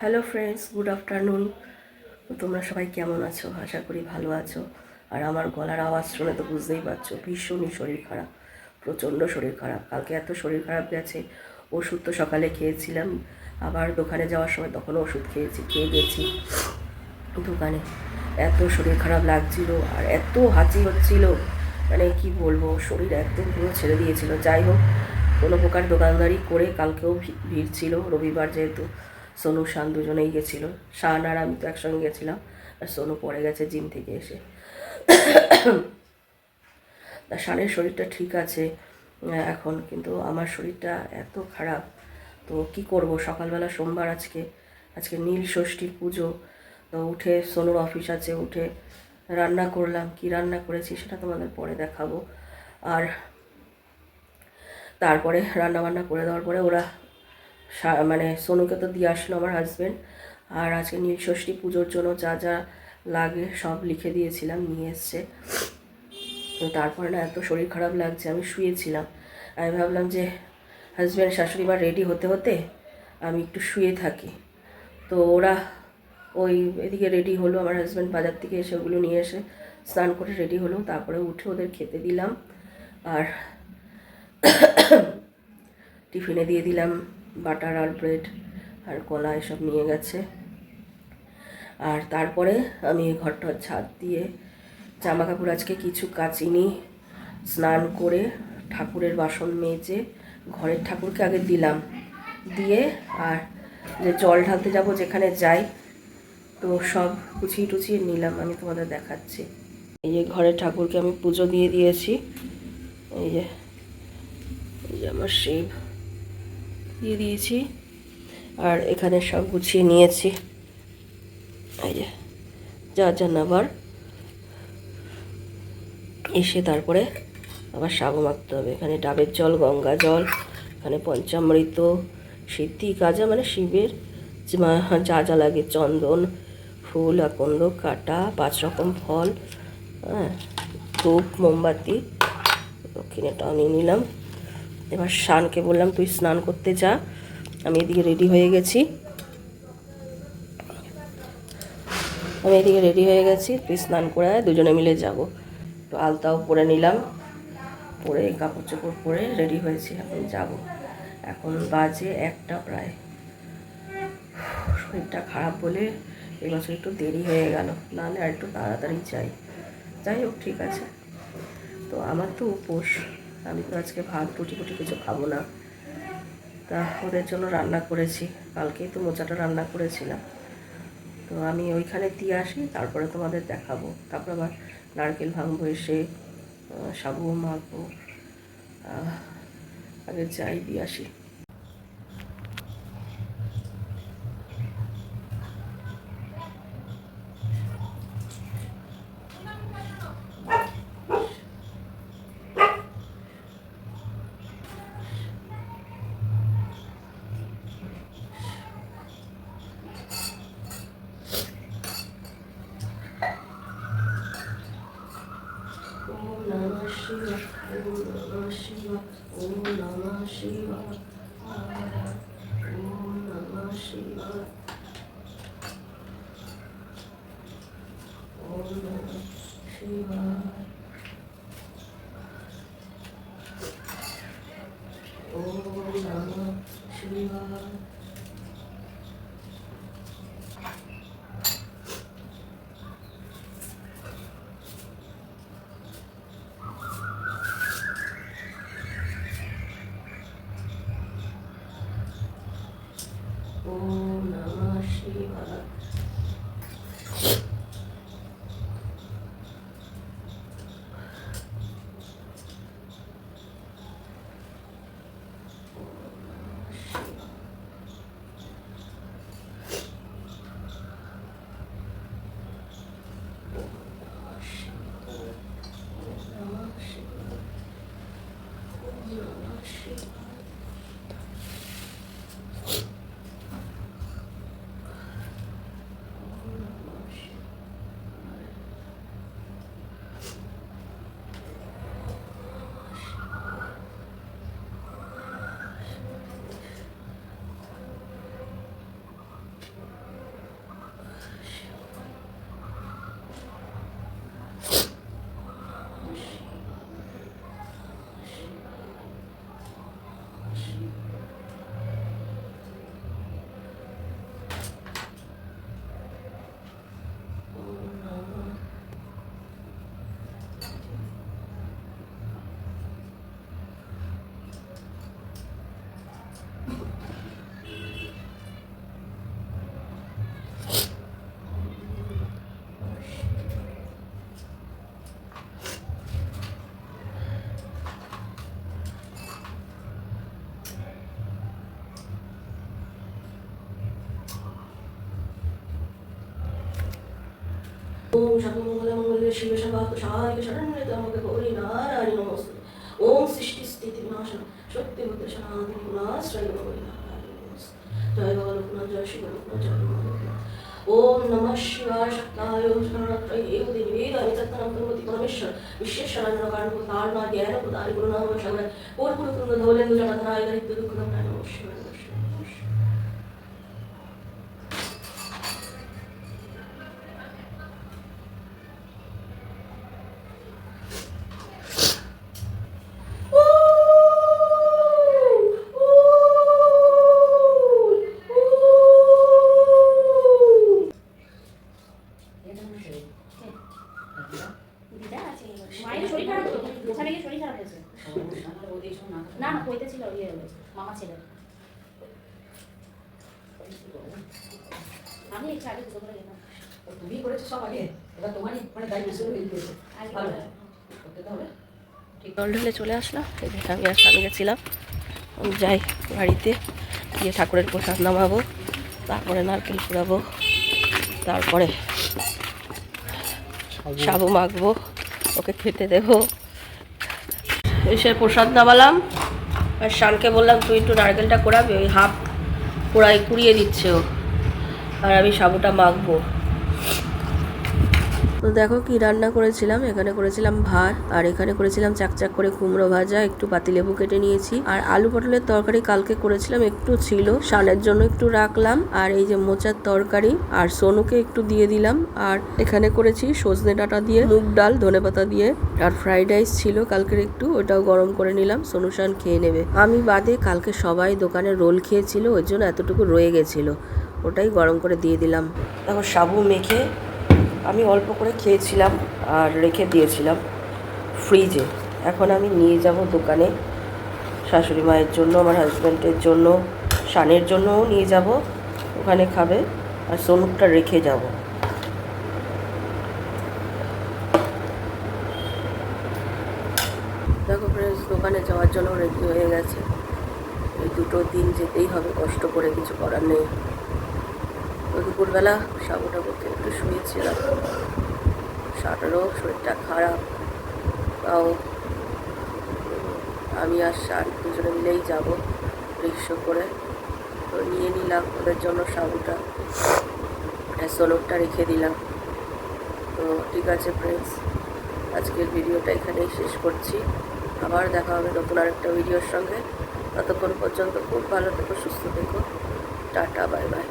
Hello friends, good afternoon. তোমরা সবাই কেমন আছো? আশা করি ভালো আছো। আর আমার গলার আওয়াজ শুনে তো বুঝতেই পারছো, ভীষণই শরীর খারাপ, প্রচণ্ড শরীর খারাপ। কালকে এত শরীর খারাপ গেছে, ওষুধ তো সকালে খেয়েছিলাম, আবার দোকানে যাওয়ার সময় তখন ওষুধ খেয়ে গেছি দোকানে। এত শরীর খারাপ লাগছিল আর এত হাঁচি হচ্ছিল, মানে কি বলবো, শরীর একদম পুরো ছেড়ে দিয়েছিল। যাই হোক, কোনো প্রকার দোকানদারি করে, কালকেও ভিড় ছিল, রবিবার যেহেতু। সোনু শান দুজনেই গেছিলো, শান আর আমি তো একসঙ্গে গেছিলাম, আর সোনু পড়ে গেছে জিম থেকে এসে। তা শানের শরীরটা ঠিক আছে এখন, কিন্তু আমার শরীরটা এত খারাপ। তো কি করব, সকালবেলা সোমবার, আজকে আজকে নীল ষষ্ঠীর পুজো। তো উঠে সোনুর অফিস আছে, উঠে রান্না করলাম। কি রান্না করেছি সেটা তোমাদের পরে দেখাবো। আর তারপরে রান্না বান্না করে দেওয়ার পরে ওরা মানে সোনুকে তো দিয়ে আসলো আমার হাজব্যান্ড। আর আজকে নীলষষ্ঠী পুজোর জন্য যা যা লাগে সব লিখে দিয়েছিলাম, নিয়ে এসছে। তো তারপরে না এত শরীর খারাপ লাগছে, আমি শুয়েছিলাম। আমি ভাবলাম যে হাজব্যান্ড শাশুড়ি মা রেডি হতে হতে আমি একটু শুয়ে থাকি। তো ওরা ওই এদিকে রেডি হলো, আমার হাজব্যান্ড বাজার থেকে এসে ওগুলো নিয়ে এসে স্নান করে রেডি হলো। তারপরে উঠে ওদের খেতে দিলাম, আর টিফিনে দিয়ে দিলাম বাটার আর ব্রেড আর কলা, এসব নিয়ে গেছে। আর তারপরে আমি ঘরটা ঝাড় দিয়ে, জামা কাপড় আজকে কিছু কাচিনি, স্নান করে ঠাকুরের বাসন মেজে ঘরের ঠাকুরকে আগে দিলাম, দিয়ে আর যে জল ঢালতে যাব যেখানে যাই, তো সব গুছিয়ে টুছিয়ে নিলাম, আমি তোমাদের দেখাচ্ছি। এই যে ঘরের ঠাকুরকে আমি পুজো দিয়ে দিয়েছি, এই যে আমার শিব দিয়ে দিয়েছি, আর এখানে সব গুছিয়ে নিয়েছি। এই যে যা যা নেবার, এসে তারপরে আবার সাবু মাখতে হবে। এখানে ডাবের জল, গঙ্গা জল, এখানে পঞ্চামৃত, সিদ্ধি কাজা, মানে শিবের যা যা লাগে, চন্দন, ফুল, আকন্দ, কাটা, 5 রকম ফল, হ্যাঁ, ধূপ, মোমবাতি, দক্ষিণেটাও নিয়ে নিলাম। এবার শানকে বললাম তুই স্নান করতে যা, আমি এদিকে রেডি হয়ে গেছি। তুই স্নান করে আয়, দুজনে মিলে যাব। তো আলতাও পরে নিলাম, পরে কাপড় চোপড় পরে রেডি হয়েছি, এখন যাব। এখন বাজে 1টা প্রায়। শরীরটা খারাপ বলে এবছর একটু দেরি হয়ে গেল, নাহলে আর একটু তাড়াতাড়ি যাই হোক, ঠিক আছে। তো আমার তো উপোস, আমি তো আজকে ভাত রুটি কিছু খাবো না। তা ওদের জন্য রান্না করেছি, কালকেই তো মোচাটা রান্না করেছিলাম। তো আমি ওইখানে দিয়ে আসি, তারপরে তোমাদের দেখাবো। তারপর আবার নারকেল ভাঙবো, এসে সাবুও মাখবো। আগে যাই, দিয়ে আসি। Om Namah Shivaya, Om Namah Shivaya, Om Namah Shivaya, Om Namah Shivaya, Om Namah Shivaya, Om Namah Shivaya. Om Namah Shivaya. ওম সর্বমঙ্গল মঙ্গলে শিবে সর্বাত্ম সাহায়িকে শরণ্যে ত্র্যম্বকে গৌরী নারায়ণী নমস্তুতে। ওম সৃষ্টি স্থিতি বিনাশন শক্তি বুদ্ধ সনাতনী গুণাশ্রয় গৌরী নারায়ণী নমস্তুতে। জয় বাবা লোকনাথ, জয় শিব লোকনাথ, জয় মা লোকনাথ। ओम नमः शिवाय शक्ताय शरणत्रये वेदानि तत्तनं भगवति परमेश्वर विश्वेश्वराय कारणको तारणा ज्ञान प्रदाय गुरुनाम शरण पूर्णपुरुष धवलेन्दु जटाधराय दरिद्र दुःख दमनाय नमः शिवाय नमः शिवाय नमः शिवाय। মায়ের শরীর খারাপ তো, ওখানে গিয়ে শরীর খারাপ হয়েছে। না না কইতে ছিল ইয়ে মামা ছেলে। আমি একটু আগে দুটো করে গেলাম। তুমি করেছো সব আগে, এবার তোমারই মানে দায়িত্ব শুরু হয়ে গিয়েছে। ভালো করতে হবে। ঠিক জল ঢেলে চলে আসলাম। এই যে আমি আর স্বামী গেছিলাম, যাই বাড়িতে গিয়ে ঠাকুরের প্রসাদ নামাবো, তারপরে নারকেল কুড়াবো, তারপরে সাবু মাখবো, ওকে খেতে দেবো। এসে প্রসাদ নামালাম আর শানকে বললাম তুই একটু নারকেলটা কোড়াবি, ওই হাফ কুড়িয়ে দিচ্ছে ও, আর আমি সাবুটা মাখবো। তো দেখো কি রান্না করেছিলাম, এখানে করেছিলাম ভাত, আর এখানে করেছিলাম চাকচাক করে কুমড়ো ভাজা, একটু পাতিলেবু কেটে নিয়েছি, আর আলু পটলের তরকারি কালকে করেছিলাম একটু ছিল, শানের জন্য একটু রাখলাম, আর এই যে মোচার তরকারি, আর সোনুকে একটু দিয়ে দিলাম, আর এখানে করেছি সজনে ডাঁটা দিয়ে মুগ ডাল ধনেপাতা দিয়ে, আর ফ্রাইড রাইস ছিল কালকের একটু, ওটাও গরম করে নিলাম, সোনু শান খেয়ে নেবে। আমি বাদে কালকে সবাই দোকানে রোল খেয়েছিল, ওই জন্য এতটুকু রয়ে গেছিল, ওটাই গরম করে দিয়ে দিলাম। দেখো সাবু মেখে আমি অল্প করে খেয়েছিলাম আর রেখে দিয়েছিলাম ফ্রিজে। এখন আমি নিয়ে যাব দোকানে, শাশুড়ি মায়ের জন্য, আমার হাজব্যান্ডের জন্য, শানের জন্যও নিয়ে যাব, ওখানে খাবে, আর সোনুকটা রেখে যাব। দেখো ফ্রেন্ডস, দোকানে যাওয়ার জন্য রেডি হয়ে গেছে। এই দুটো দিন যেতেই হবে কষ্ট করে, কিছু করার নেই। তো দুপুরবেলা সাবুটা করতে একটু শুয়েছিলাম, শাটারও শরীরটা খারাপ, তাও আমি আর শান দুজনে মিলেই যাব রিক্সা করে। তো নিয়ে নিলাম ওদের জন্য সাবুটা, সোনুকটা রেখে দিলাম। তো ঠিক আছে ফ্রেন্ডস, আজকের ভিডিওটা এখানেই শেষ করছি। আবার দেখা হবে নতুন আরেকটা ভিডিওর সঙ্গে। ততক্ষণ পর্যন্ত খুব ভালো থেকো, সুস্থ থেকো, টাটা, বাই বাই।